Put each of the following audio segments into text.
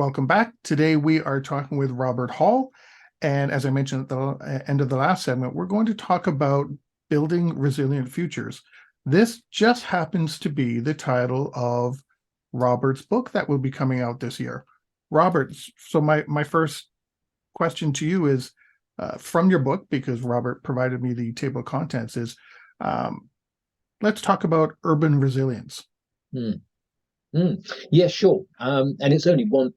Welcome back. Today we are talking with Robert Hall. And as I mentioned at the end of the last segment, we're going to talk about building resilient futures. This just happens to be the title of Robert's book that will be coming out this year. Robert, so my first question to you is, from your book, because Robert provided me the table of contents, is let's talk about urban resilience. Yeah, sure. And it's only one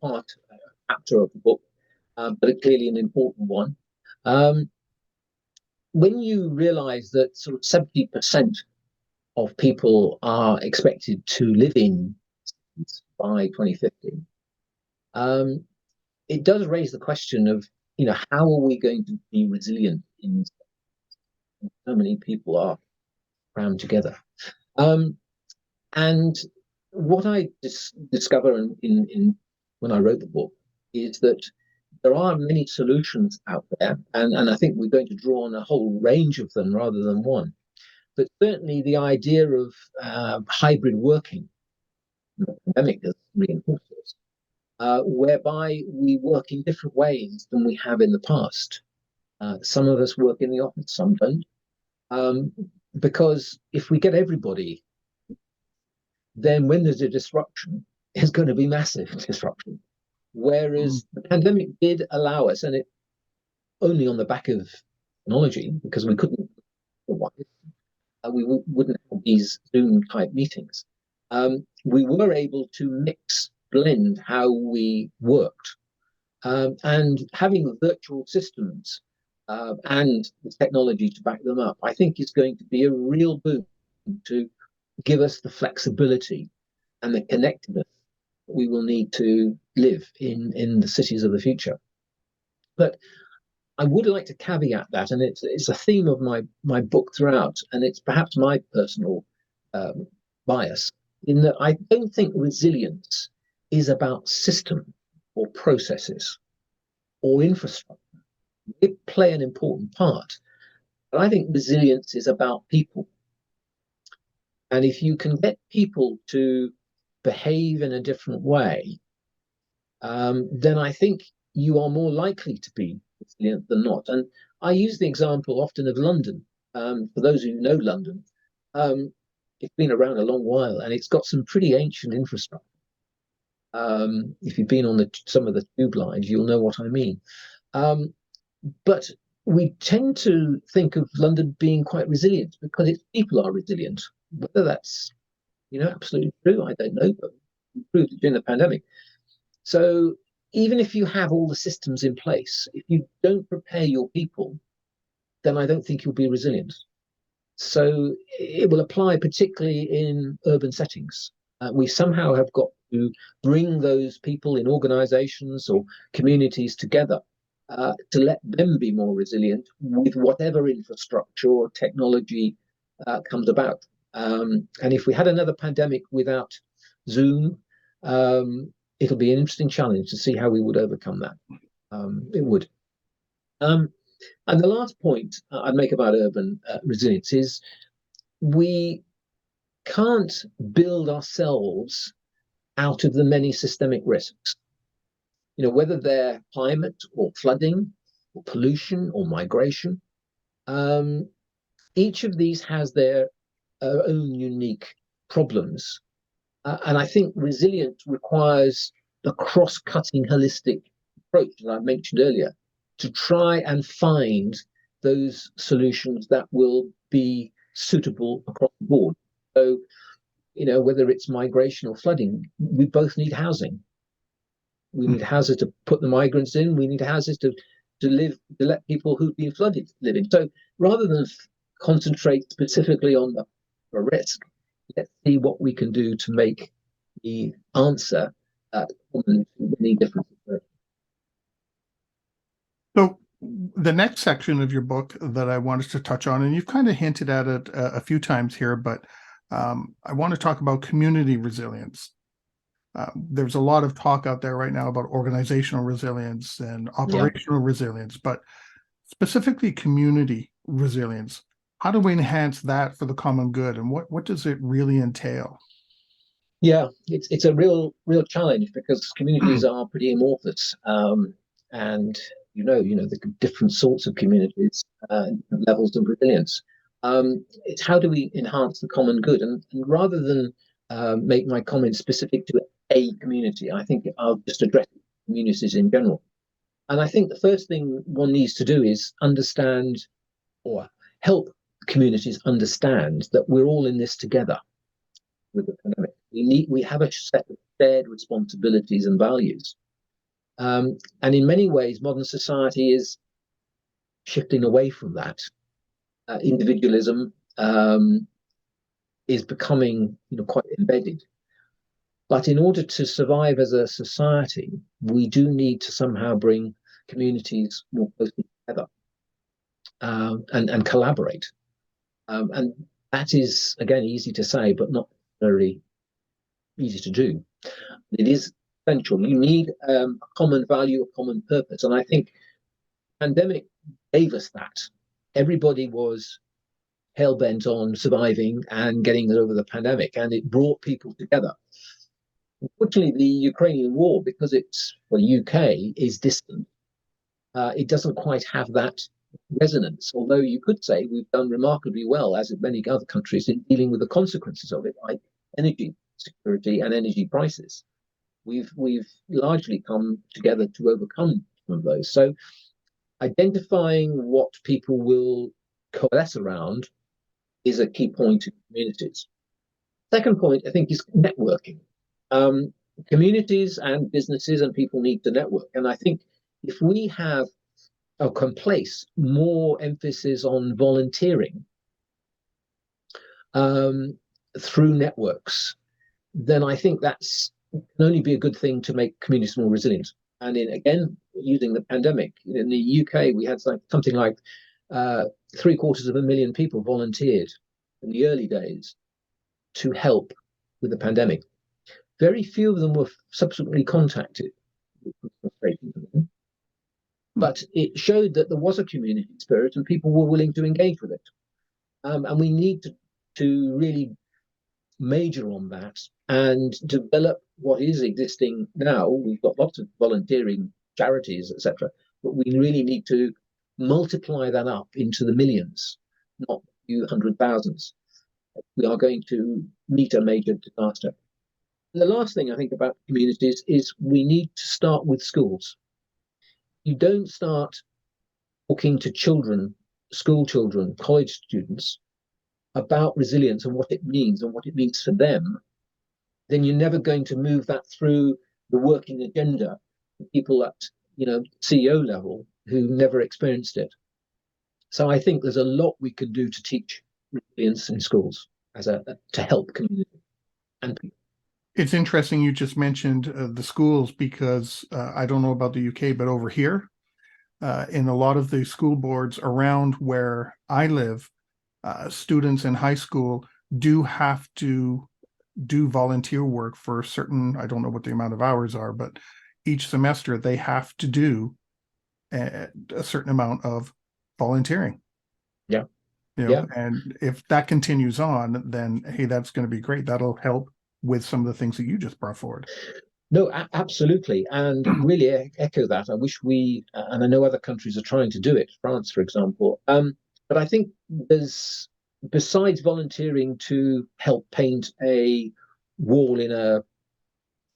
chapter of the book, but it's clearly an important one. When you realize that sort of 70% of people are expected to live in by 2050, it does raise the question of, how are we going to be resilient in so many people are crammed together? And what I discover in when I wrote the book is that there are many solutions out there, and I think we're going to draw on a whole range of them rather than one. But certainly the idea of hybrid working, the pandemic has reinforced this, whereby we work in different ways than we have in the past. Some of us work in the office, some don't. Because if we get everybody, then when there's a disruption, it's going to be massive disruption. Whereas the pandemic did allow us, and it only on the back of technology, because we couldn't otherwise, we wouldn't have these Zoom type meetings. We were able to blend how we worked. And having virtual systems and the technology to back them up, I think is going to be a real boon to give us the flexibility and the connectedness we will need to live in the cities of the future. But I would like to caveat that, and it's a theme of my book throughout, and it's perhaps my personal bias, in that I don't think resilience is about system or processes or infrastructure. They play an important part, but I think resilience is about people. And if you can get people to behave in a different way, then I think you are more likely to be resilient than not. And I use the example often of London. For those who know London, it's been around a long while, and it's got some pretty ancient infrastructure. If you've been on some of the tube lines, you'll know what I mean. But we tend to think of London being quite resilient because its people are resilient. Whether that's absolutely true, I don't know, but we proved it during the pandemic. So even if you have all the systems in place, if you don't prepare your people, then I don't think you'll be resilient. So it will apply particularly in urban settings. We somehow have got to bring those people in organizations or communities together to let them be more resilient with whatever infrastructure or technology comes about. And if we had another pandemic without Zoom, it'll be an interesting challenge to see how we would overcome that. It would. And the last point I'd make about urban resilience is we can't build ourselves out of the many systemic risks. Whether they're climate or flooding or pollution or migration, each of these has their own unique problems. And I think resilience requires the cross-cutting holistic approach that I mentioned earlier to try and find those solutions that will be suitable across the board. So, whether it's migration or flooding, we both need housing. We need houses to put the migrants in. We need houses to let people who've been flooded live in. So rather than concentrate specifically on the risk, let's see what we can do to make the answer many different situations. So the next section of your book that I wanted to touch on, and you've kind of hinted at it a few times here, but I want to talk about community resilience. There's a lot of talk out there right now about organizational resilience and operational resilience, but specifically community resilience. How do we enhance that for the common good, and what does it really entail? Yeah, it's a real challenge because communities are pretty amorphous, and the different sorts of communities, different levels of resilience. It's how do we enhance the common good, and rather than make my comments specific to a community, I think I'll just address communities in general. And I think the first thing one needs to do is understand or help communities understand that we're all in this together with the pandemic. We have a set of shared responsibilities and values. And in many ways, modern society is shifting away from that. Individualism is becoming quite embedded. But in order to survive as a society, we do need to somehow bring communities more closely together, and collaborate. And that is, again, easy to say, but not very easy to do. It is essential. You need a common value, a common purpose. And I think pandemic gave us that. Everybody was hell bent on surviving and getting over the pandemic, and it brought people together. Unfortunately, the Ukrainian war, because it's for the UK, is distant. It doesn't quite have that resonance. Although you could say we've done remarkably well, as in many other countries, in dealing with the consequences of it, like energy security and energy prices. We've largely come together to overcome some of those. So identifying what people will coalesce around is a key point in communities. Second point, I think, is networking. Communities and businesses and people need to network. And I think if we have or can place more emphasis on volunteering through networks, then I think that's can only be a good thing to make communities more resilient. And again, using the pandemic, in the UK, we had something like 750,000 people volunteered in the early days to help with the pandemic. Very few of them were subsequently contacted, but it showed that there was a community spirit and people were willing to engage with it. And we need to really major on that and develop what is existing now. We've got lots of volunteering charities, etc., but we really need to multiply that up into the millions, not a few hundred thousands. We are going to meet a major disaster. And the last thing I think about communities is we need to start with schools. You don't start talking to children, school children, college students about resilience and what it means for them, then you're never going to move that through the working agenda for people at CEO level who never experienced it. So I think there's a lot we can do to teach resilience in schools to help community and people. It's interesting you just mentioned the schools because I don't know about the UK, but over here, in a lot of the school boards around where I live, students in high school do have to do volunteer work for certain, I don't know what the amount of hours are, but each semester they have to do a certain amount of volunteering. Yeah. Yeah. And if that continues on, then hey, that's going to be great. That'll help with some of the things that you just brought forward. No, absolutely, and really echo that. I wish and I know other countries are trying to do it. France, for example. But I think there's, besides volunteering to help paint a wall in a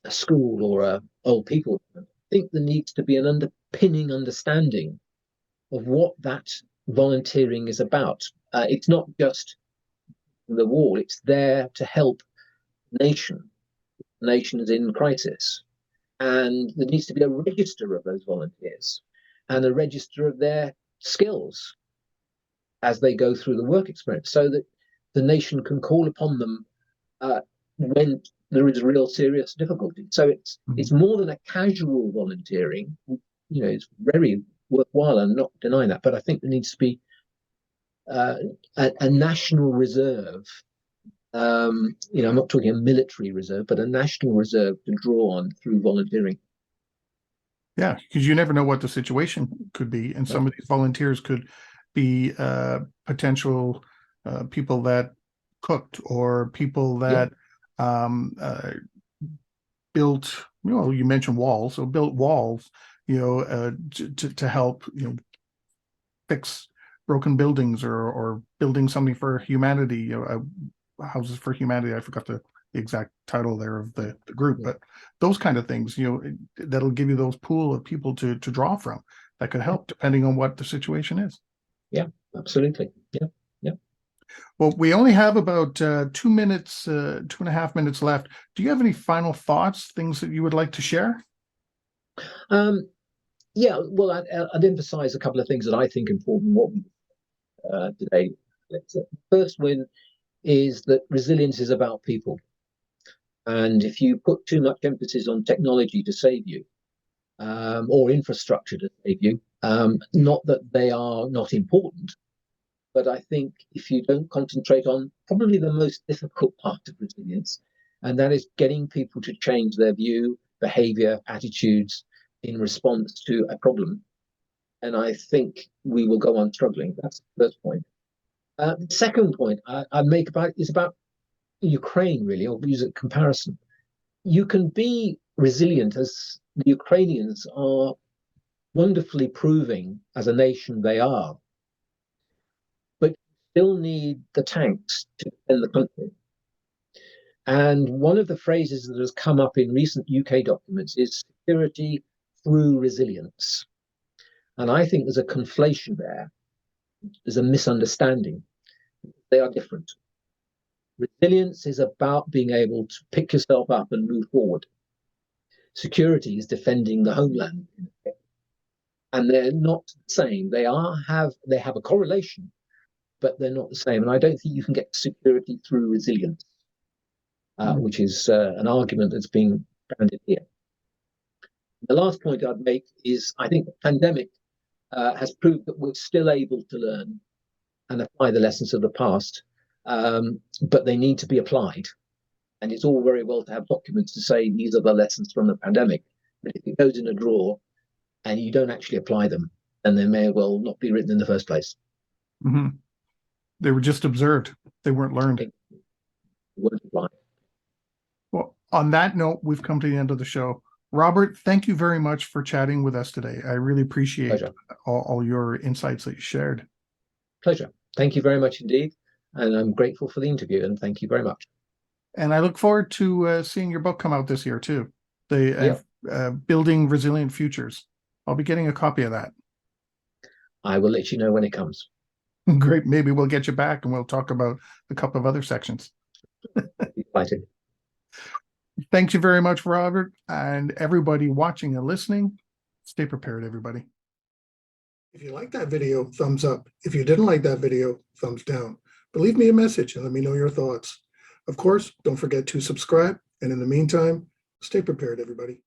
school or a old people, I think there needs to be an underpinning understanding of what that volunteering is about. It's not just the wall; it's there to help nations in crisis. And there needs to be a register of those volunteers and a register of their skills as they go through the work experience so that the nation can call upon them when there is real serious difficulty. So it's more than a casual volunteering. It's very worthwhile. I'm not denying that, but I think there needs to be a national reserve. I'm not talking a military reserve, but a national reserve to draw on through volunteering. Yeah, because you never know what the situation could be, and some of these volunteers could be potential people that cooked or people that built, you mentioned walls, so built walls, to help, fix broken buildings, or building something for humanity, houses for humanity. I forgot the exact title there of the group, but those kind of things, that'll give you those pool of people to draw from that could help depending on what the situation is. Yeah, absolutely. Yeah. Well, we only have about 2 minutes, 2.5 minutes left. Do you have any final thoughts, things that you would like to share? Yeah, well, I'd emphasize a couple of things that I think important today. First one is that resilience is about people. And if you put too much emphasis on technology to save you, or infrastructure to save you, not that they are not important, but I think if you don't concentrate on probably the most difficult part of resilience, and that is getting people to change their view, behavior, attitudes in response to a problem, and I think we will go on struggling. That's the first point. The second point I make is about Ukraine, really, or use a comparison. You can be resilient, as the Ukrainians are wonderfully proving as a nation they are, but still need the tanks to defend the country. And one of the phrases that has come up in recent UK documents is security through resilience. And I think there's a conflation there. There's a misunderstanding. They are different. Resilience is about being able to pick yourself up and move forward. Security is defending the homeland. And they're not the same. They have a correlation, but they're not the same. And I don't think you can get security through resilience, which is an argument that's being branded here. The last point I'd make is I think the pandemic has proved that we're still able to learn and apply the lessons of the past, but they need to be applied. And it's all very well to have documents to say these are the lessons from the pandemic, but if it goes in a drawer and you don't actually apply them, then they may well not be written in the first place. Mm-hmm. They were just observed. They weren't learned. Weren't applied. Well, on that note, we've come to the end of the show. Robert, thank you very much for chatting with us today. I really appreciate all your insights that you shared. Pleasure. Thank you very much indeed. And I'm grateful for the interview, and thank you very much. And I look forward to seeing your book come out this year too. The Building Resilient Futures. I'll be getting a copy of that. I will let you know when it comes. Great. Maybe we'll get you back and we'll talk about a couple of other sections. Excited. Thank you very much, Robert, and everybody watching and listening. Stay prepared, everybody. If you liked that video, thumbs up. If you didn't like that video, thumbs down. But leave me a message and let me know your thoughts. Of course, don't forget to subscribe. And in the meantime, stay prepared, everybody.